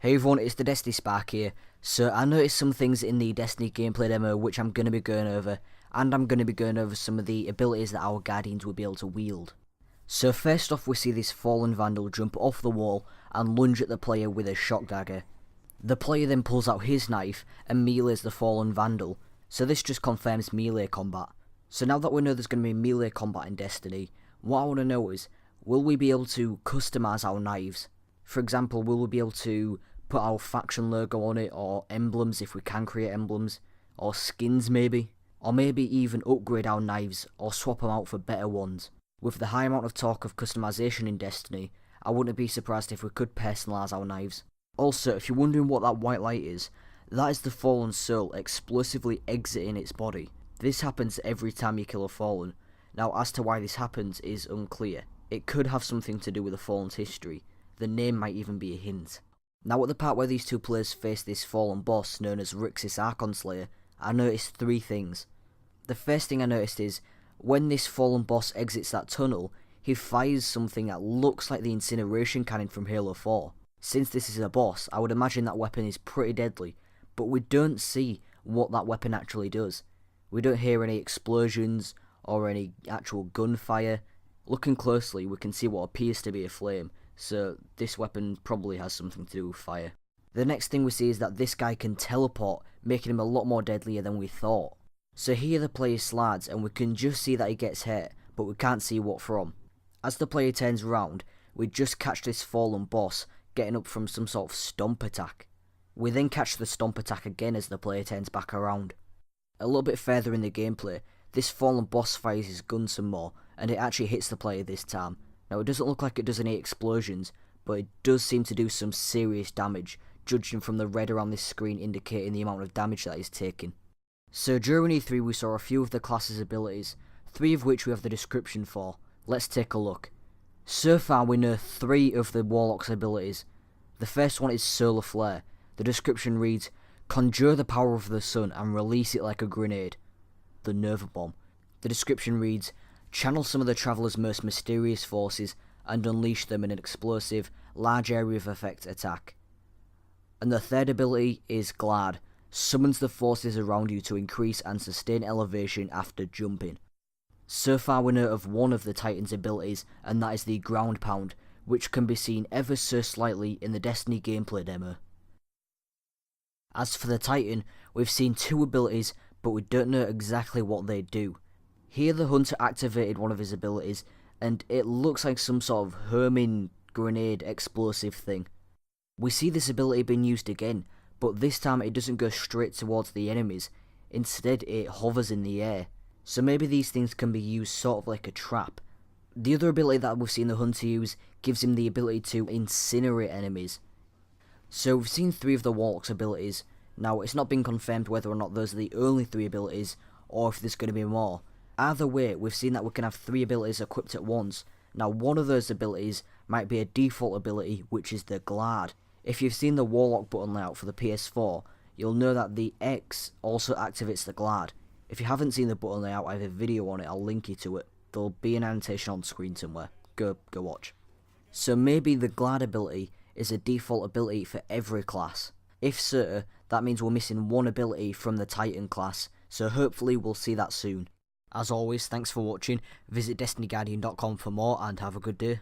Hey everyone, it's the Destiny Spark here. So I noticed some things in the Destiny gameplay demo which I'm going to be going over, and I'm going to be going over some of the abilities that our Guardians will be able to wield. So first off, we see this Fallen Vandal jump off the wall and lunge at the player with a shock dagger. The player then pulls out his knife and melees the Fallen Vandal, so this just confirms melee combat. So now that we know there's going to be melee combat in Destiny, what I want to know is, will we be able to customise our knives? For example, will we be able to put our faction logo on it, or emblems if we can create emblems, or skins maybe, or maybe even upgrade our knives or swap them out for better ones. With the high amount of talk of customization in Destiny, I wouldn't be surprised if we could personalise our knives. Also, if you're wondering what that white light is, that is the Fallen Soul explosively exiting its body. This happens every time you kill a Fallen. Now, as to why this happens is unclear. It could have something to do with the Fallen's history. The name might even be a hint. Now at the part where these two players face this Fallen boss known as Rixis Archon Slayer, I noticed three things. The first thing I noticed is, when this Fallen boss exits that tunnel, he fires something that looks like the incineration cannon from Halo 4. Since this is a boss, I would imagine that weapon is pretty deadly, but we don't see what that weapon actually does. We don't hear any explosions or any actual gunfire. Looking closely, we can see what appears to be a flame. So this weapon probably has something to do with fire. The next thing we see is that this guy can teleport, making him a lot more deadlier than we thought. So here the player slides and we can just see that he gets hit, but we can't see what from. As the player turns around, we just catch this Fallen boss getting up from some sort of stomp attack. We then catch the stomp attack again as the player turns back around. A little bit further in the gameplay, this Fallen boss fires his gun some more, and it actually hits the player this time. Now it doesn't look like it does any explosions, but it does seem to do some serious damage, judging from the red around this screen indicating the amount of damage that is taking. So during E3 we saw a few of the class's abilities, 3 of which we have the description for. Let's take a look. So far we know 3 of the Warlock's abilities. The first one is Solar Flare. The description reads, "Conjure the power of the sun and release it like a grenade." The Nova Bomb. The description reads, "Channel some of the Traveller's most mysterious forces and unleash them in an explosive, large area of effect attack." And the third ability is Glad. Summons the forces around you to increase and sustain elevation after jumping. So far we know of one of the Titan's abilities, and that is the Ground Pound, which can be seen ever so slightly in the Destiny gameplay demo. As for the Titan, we've seen 2 abilities, but we don't know exactly what they do. Here the Hunter activated one of his abilities, and it looks like some sort of homing grenade explosive thing. We see this ability being used again, but this time it doesn't go straight towards the enemies, instead it hovers in the air. So maybe these things can be used sort of like a trap. The other ability that we've seen the Hunter use gives him the ability to incinerate enemies. So we've seen 3 of the Warlock's abilities. Now it's not been confirmed whether or not those are the only 3 abilities, or if there's going to be more. Either way, we've seen that we can have 3 abilities equipped at once. Now one of those abilities might be a default ability, which is the Glad. If you've seen the Warlock button layout for the PS4, you'll know that the X also activates the Glad. If you haven't seen the button layout, I have a video on it, I'll link you to it. There'll be an annotation on screen somewhere. Go watch. So maybe the Glad ability is a default ability for every class. If so, that means we're missing one ability from the Titan class, so hopefully we'll see that soon. As always, thanks for watching. Visit destinyguardian.com for more and have a good day.